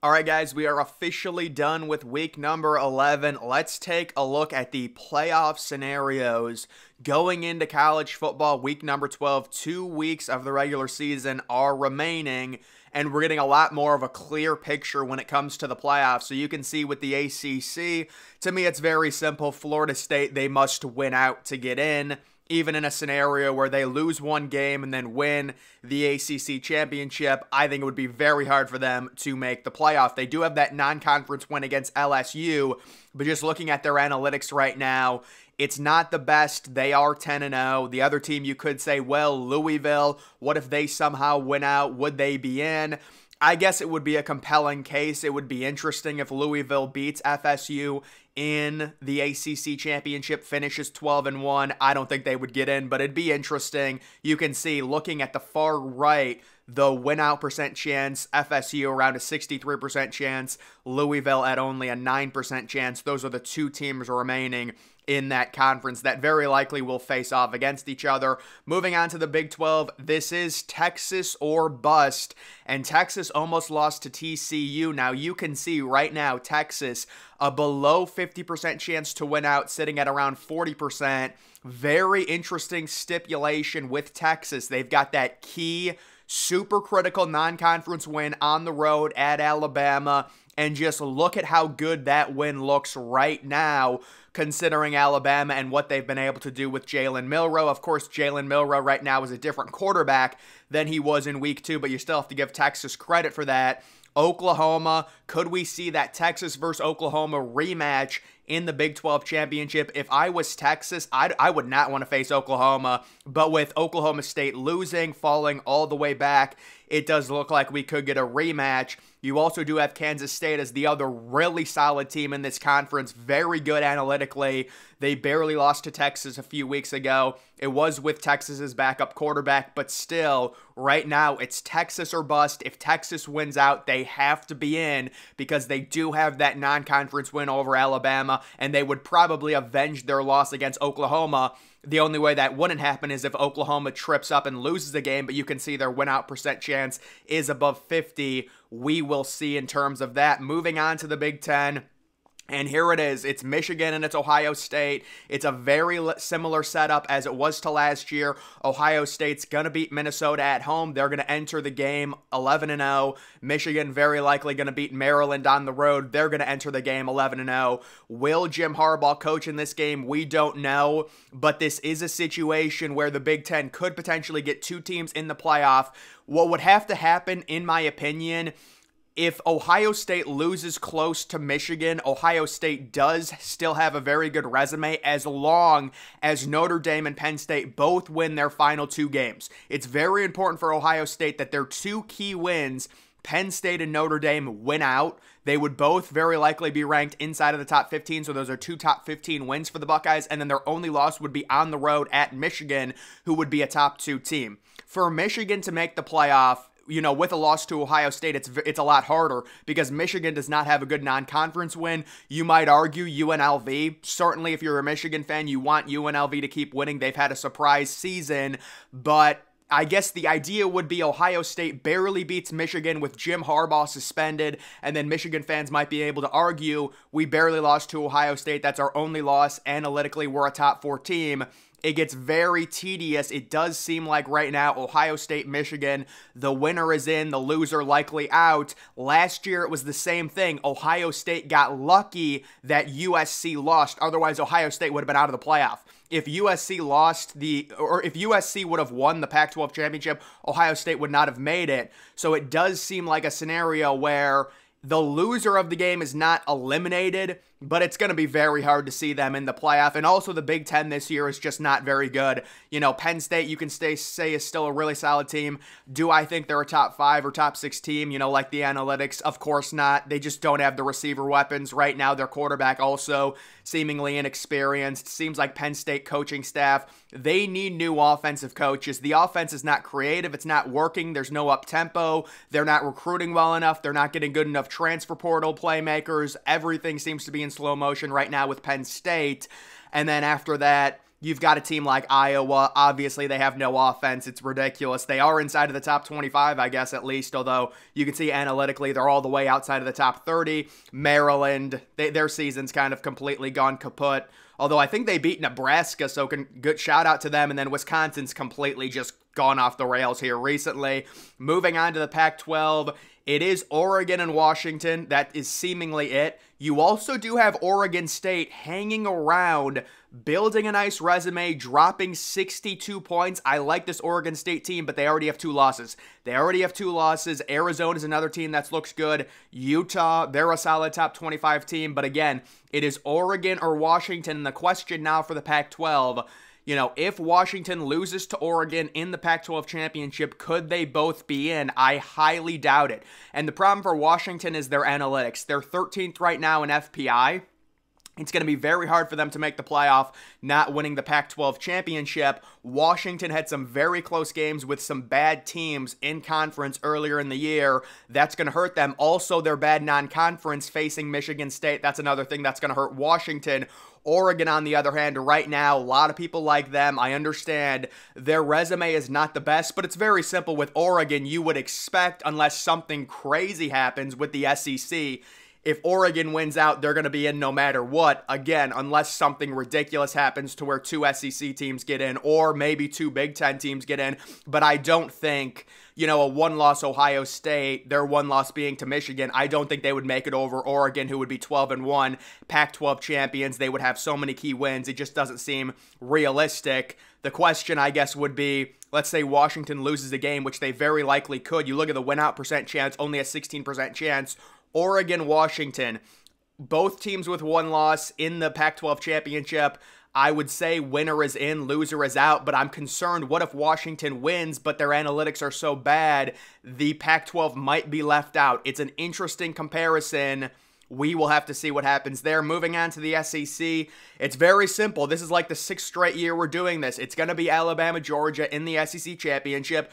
All right, guys, we are officially done with week number 11. Let's take a look at the playoff scenarios going into college football week number 12. 2 weeks of the regular season are remaining, and we're getting a lot more of a clear picture when it comes to the playoffs. So you can see with the ACC, to me, it's very simple. Florida State, they must win out to get in. Even in a scenario where they lose one game and then win the ACC championship, I think it would be very hard for them to make the playoff. They do have that non-conference win against LSU, but just looking at their analytics right now, it's not the best. They are 10-0. The other team, you could say, well, Louisville, what if they somehow win out? Would they be in? I guess it would be a compelling case. It would be interesting if Louisville beats FSU in the ACC championship, finishes 12-1. I don't think they would get in, but it'd be interesting. You can see, looking at the far right, the win-out percent chance, FSU around a 63% chance, Louisville at only a 9% chance. Those are the two teams remaining in that conference that very likely will face off against each other. Moving on to the Big 12, this is Texas or bust, and Texas almost lost to TCU. Now, you can see right now, Texas, a below 50% chance to win out, sitting at around 40%. Very interesting stipulation with Texas. They've got that key, super critical non-conference win on the road at Alabama, and just look at how good that win looks right now, considering Alabama and what they've been able to do with Jalen Milroe. Of course, Jalen Milroe right now is a different quarterback than he was in week 2, but you still have to give Texas credit for that. Oklahoma, could we see that Texas versus Oklahoma rematch in the Big 12 championship? If I was Texas, I would not want to face Oklahoma, but with Oklahoma State losing, falling all the way back, it does look like we could get a rematch. You also do have Kansas State as the other really solid team in this conference, very good analytically. They barely lost to Texas a few weeks ago. It was with Texas's backup quarterback, but still, right now, it's Texas or bust. If Texas wins out, they have to be in because they do have that non-conference win over Alabama, and they would probably avenge their loss against Oklahoma. The only way that wouldn't happen is if Oklahoma trips up and loses the game, but you can see their win-out percent chance is above 50. We will see in terms of that. Moving on to the Big Ten. And here it is. It's Michigan and it's Ohio State. It's a very similar setup as it was to last year. Ohio State's going to beat Minnesota at home. They're going to enter the game 11-0. Michigan very likely going to beat Maryland on the road. They're going to enter the game 11-0. Will Jim Harbaugh coach in this game? We don't know. But this is a situation where the Big Ten could potentially get two teams in the playoff. What would have to happen, in my opinion, if Ohio State loses close to Michigan, Ohio State does still have a very good resume as long as Notre Dame and Penn State both win their final 2 games. It's very important for Ohio State that their 2 key wins, Penn State and Notre Dame, win out. They would both very likely be ranked inside of the top 15, so those are 2 top 15 wins for the Buckeyes, and then their only loss would be on the road at Michigan, who would be a top 2 team. For Michigan to make the playoff, with a loss to Ohio State, it's a lot harder because Michigan does not have a good non-conference win. You might argue UNLV. Certainly, if you're a Michigan fan, you want UNLV to keep winning. They've had a surprise season, but I guess the idea would be Ohio State barely beats Michigan with Jim Harbaugh suspended, and then Michigan fans might be able to argue, we barely lost to Ohio State. That's our only loss. Analytically, we're a top 4 team. It gets very tedious. It does seem like right now, Ohio State, Michigan, the winner is in, the loser likely out. Last year, it was the same thing. Ohio State got lucky that USC lost. Otherwise, Ohio State would have been out of the playoff. If USC if USC would have won the Pac-12 championship, Ohio State would not have made it. So it does seem like a scenario where the loser of the game is not eliminated, but it's going to be very hard to see them in the playoff. And also the Big Ten this year is just not very good. Penn State, you can say is still a really solid team. Do I think they're a top 5 or top 6 team, like the analytics? Of course not. They just don't have the receiver weapons. Right now, their quarterback also seemingly inexperienced. Seems like Penn State coaching staff, they need new offensive coaches. The offense is not creative. It's not working. There's no up-tempo. They're not recruiting well enough. They're not getting good enough transfer portal playmakers. Everything seems to be in slow motion right now with Penn State. And then after that, You've got a team like Iowa. Obviously, they have no offense. It's ridiculous. They are inside of the top 25, I guess, at least, although you can see analytically they're all the way outside of the top 30. Maryland, their season's kind of completely gone kaput. Although I think they beat Nebraska, so good shout out to them. And then Wisconsin's completely just gone off the rails here recently. Moving on to the Pac-12, it is Oregon and Washington. That is seemingly it. You also do have Oregon State hanging around, building a nice resume, dropping 62 points. I like this Oregon State team, but they already have 2 losses. Arizona's another team that looks good. Utah, they're a solid top 25 team. But again, it is Oregon or Washington. And the question now for the Pac-12, if Washington loses to Oregon in the Pac-12 championship, could they both be in? I highly doubt it. And the problem for Washington is their analytics. They're 13th right now in FPI. It's going to be very hard for them to make the playoff, not winning the Pac-12 championship. Washington had some very close games with some bad teams in conference earlier in the year. That's going to hurt them. Also, they're bad non-conference facing Michigan State. That's another thing that's going to hurt Washington. Oregon, on the other hand, right now, a lot of people like them. I understand their resume is not the best, but it's very simple. With Oregon, you would expect, unless something crazy happens with the SEC, if Oregon wins out, they're going to be in no matter what. Again, unless something ridiculous happens to where 2 SEC teams get in or maybe 2 Big Ten teams get in. But I don't think, a 1-loss Ohio State, their 1 loss being to Michigan, I don't think they would make it over Oregon, who would be 12-1, Pac-12 champions. They would have so many key wins. It just doesn't seem realistic. The question, I guess, would be, let's say Washington loses a game, which they very likely could. You look at the win-out percent chance, only a 16% chance. Oregon, Washington, both teams with 1 loss in the Pac-12 championship. I would say winner is in, loser is out, but I'm concerned, what if Washington wins, but their analytics are so bad, the Pac-12 might be left out. It's an interesting comparison. We will have to see what happens there. Moving on to the SEC, it's very simple. This is like the 6th straight year we're doing this. It's going to be Alabama, Georgia in the SEC championship.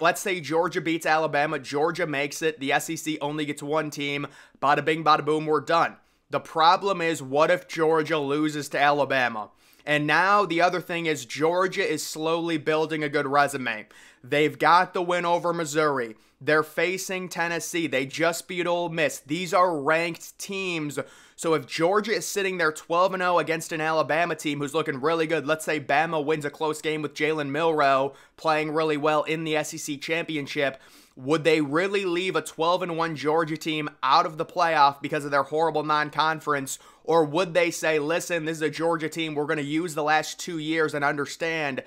Let's say Georgia beats Alabama. Georgia makes it. The SEC only gets 1 team. Bada bing, bada boom, we're done. The problem is, what if Georgia loses to Alabama? And now the other thing is Georgia is slowly building a good resume. They've got the win over Missouri. They're facing Tennessee. They just beat Ole Miss. These are ranked teams. So if Georgia is sitting there 12-0 against an Alabama team who's looking really good, let's say Bama wins a close game with Jalen Milroe playing really well in the SEC championship, would they really leave a 12-1 Georgia team out of the playoff because of their horrible non-conference? Or would they say, listen, this is a Georgia team we're going to use the last 2 years and understand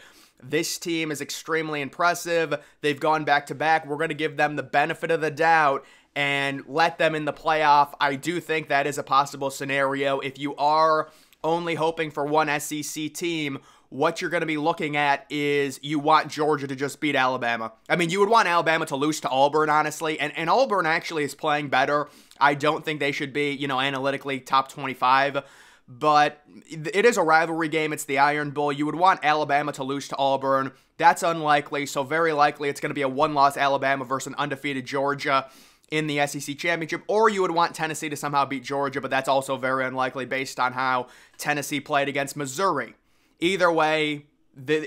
this team is extremely impressive. They've gone back-to-back. We're going to give them the benefit of the doubt and let them in the playoff. I do think that is a possible scenario. If you are only hoping for 1 SEC team, what you're going to be looking at is you want Georgia to just beat Alabama. I mean, you would want Alabama to lose to Auburn, honestly, and Auburn actually is playing better. I don't think they should be, analytically top 25, but it is a rivalry game. It's the Iron Bowl. You would want Alabama to lose to Auburn. That's unlikely, so very likely it's going to be a 1-loss Alabama versus an undefeated Georgia in the SEC championship, or you would want Tennessee to somehow beat Georgia, but that's also very unlikely based on how Tennessee played against Missouri. Either way,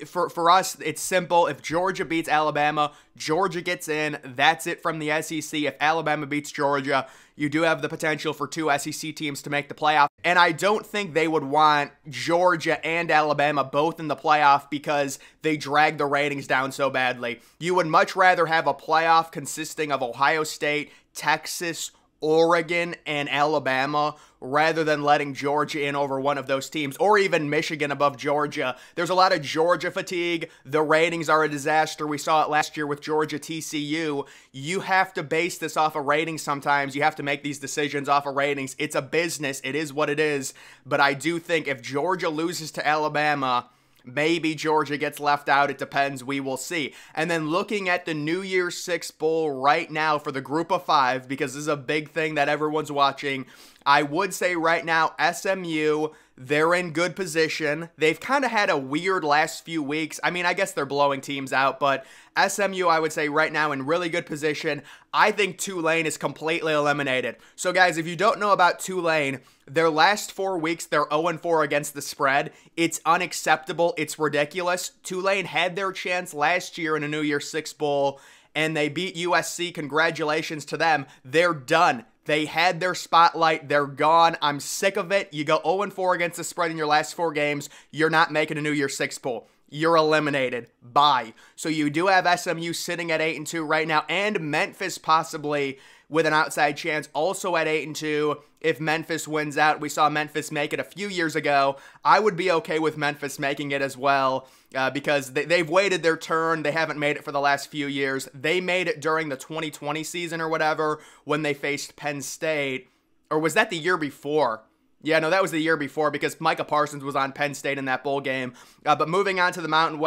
for us, it's simple. If Georgia beats Alabama, Georgia gets in. That's it from the SEC. If Alabama beats Georgia, you do have the potential for 2 SEC teams to make the playoff. And I don't think they would want Georgia and Alabama both in the playoff because they drag the ratings down so badly. You would much rather have a playoff consisting of Ohio State, Texas, Oregon, and Alabama rather than letting Georgia in over one of those teams, or even Michigan above Georgia. There's a lot of Georgia fatigue. The ratings are a disaster. We saw it last year with Georgia TCU. You have to base this off of ratings sometimes. You have to make these decisions off of ratings. It's a business. It is what it is. But I do think if Georgia loses to Alabama, maybe Georgia gets left out. It depends. We will see. And then looking at the New Year's Six Bowl right now for the group of 5, because this is a big thing that everyone's watching, I would say right now SMU, They're in good position. They've kind of had a weird last few weeks. I mean, I guess they're blowing teams out, but SMU, I would say right now in really good position. I think Tulane is completely eliminated. So guys, if you don't know about Tulane, their last 4 weeks, they're 0-4 against the spread. It's unacceptable. It's ridiculous. Tulane had their chance last year in a New Year's Six Bowl, and they beat USC. Congratulations to them. They're done. They had their spotlight. They're gone. I'm sick of it. You go 0-4 against the spread in your last 4 games. You're not making a New Year's Six Bowl. You're eliminated. Bye. So you do have SMU sitting at 8-2 right now, and Memphis possibly with an outside chance also at 8-2 if Memphis wins out. We saw Memphis make it a few years ago. I would be okay with Memphis making it as well because they've waited their turn. They haven't made it for the last few years. They made it during the 2020 season or whatever when they faced Penn State. Or was that the year before? Yeah, no, that was the year before because Micah Parsons was on Penn State in that bowl game. But moving on to the Mountain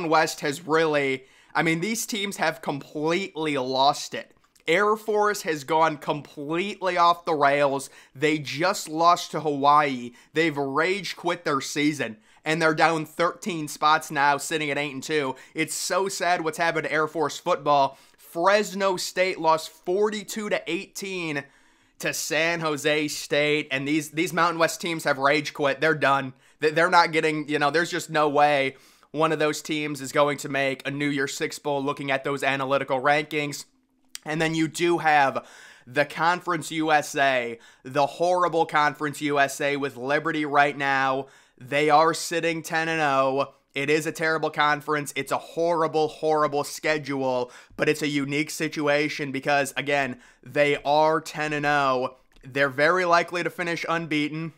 West has really, I mean, these teams have completely lost it. Air Force has gone completely off the rails. They just lost to Hawaii. They've rage quit their season, and they're down 13 spots now, sitting at 8-2. It's so sad what's happened to Air Force football. Fresno State lost 42-18 to San Jose State, and these Mountain West teams have rage quit. They're done. They're not getting, there's just no way one of those teams is going to make a New Year's Six Bowl looking at those analytical rankings. And then you do have the Conference USA, the horrible Conference USA with Liberty right now. They are sitting 10-0. It is a terrible conference. It's a horrible, horrible schedule, but it's a unique situation because, again, they are 10-0. They're very likely to finish unbeaten.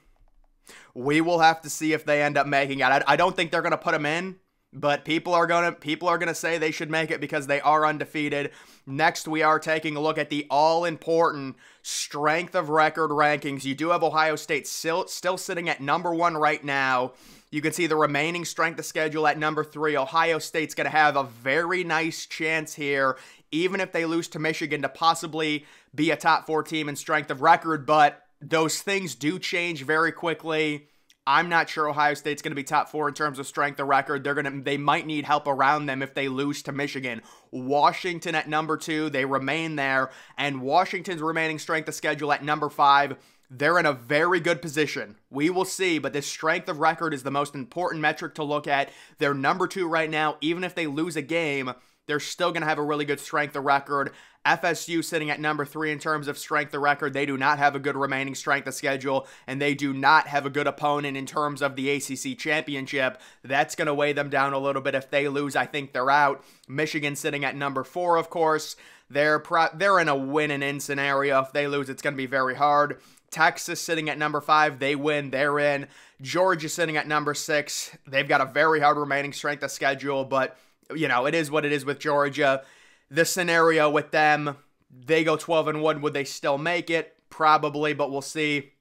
We will have to see if they end up making it. I don't think they're going to put them in. But people are gonna say they should make it because they are undefeated. Next, we are taking a look at the all-important strength of record rankings. You do have Ohio State still sitting at number 1 right now. You can see the remaining strength of schedule at number 3. Ohio State's gonna have a very nice chance here, even if they lose to Michigan, to possibly be a top 4 team in strength of record. But those things do change very quickly. I'm not sure Ohio State's going to be top 4 in terms of strength of record. They might need help around them if they lose to Michigan. Washington at number 2, they remain there, and Washington's remaining strength of schedule at number 5. They're in a very good position. We will see, but this strength of record is the most important metric to look at. They're number 2 right now. Even if they lose a game, they're still going to have a really good strength of record. FSU sitting at number 3 in terms of strength of record. They do not have a good remaining strength of schedule, and they do not have a good opponent in terms of the ACC championship. That's going to weigh them down a little bit. If they lose, I think they're out. Michigan sitting at number 4, of course. They're in a win and in scenario. If they lose, it's going to be very hard. Texas sitting at number 5. They win. They're in. Georgia sitting at number 6. They've got a very hard remaining strength of schedule, but it is what it is with Georgia. The scenario with them, they go 12-1. Would they still make it? Probably, but we'll see.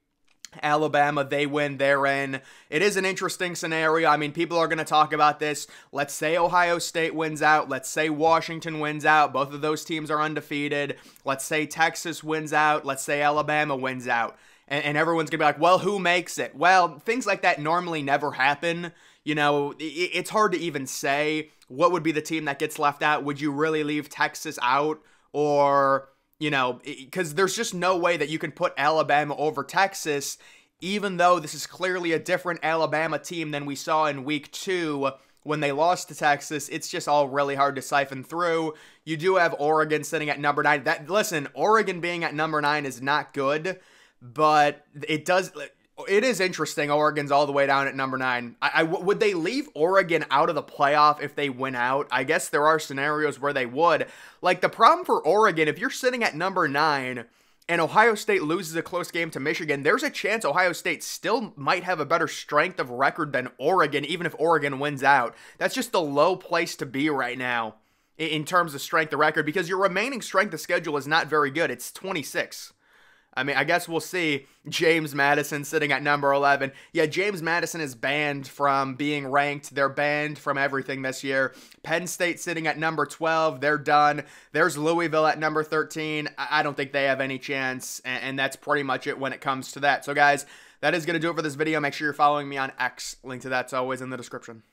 Alabama, they win, they're in. It is an interesting scenario. I mean, people are going to talk about this. Let's say Ohio State wins out. Let's say Washington wins out. Both of those teams are undefeated. Let's say Texas wins out. Let's say Alabama wins out. And everyone's going to be like, well, who makes it? Well, things like that normally never happen. It's hard to even say what would be the team that gets left out. Would you really leave Texas out? Or, because there's just no way that you can put Alabama over Texas, even though this is clearly a different Alabama team than we saw in week 2 when they lost to Texas. It's just all really hard to siphon through. You do have Oregon sitting at number 9. Listen, Oregon being at number 9 is not good, but it is interesting. Oregon's all the way down at number 9. Would they leave Oregon out of the playoff if they win out? I guess there are scenarios where they would. Like, the problem for Oregon, if you're sitting at number 9 and Ohio State loses a close game to Michigan, there's a chance Ohio State still might have a better strength of record than Oregon, even if Oregon wins out. That's just the low place to be right now in terms of strength of record, because your remaining strength of schedule is not very good. It's 26. I mean, I guess we'll see. James Madison sitting at number 11. Yeah, James Madison is banned from being ranked. They're banned from everything this year. Penn State sitting at number 12. They're done. There's Louisville at number 13. I don't think they have any chance, and that's pretty much it when it comes to that. So, guys, that is going to do it for this video. Make sure you're following me on X. Link to that's always in the description.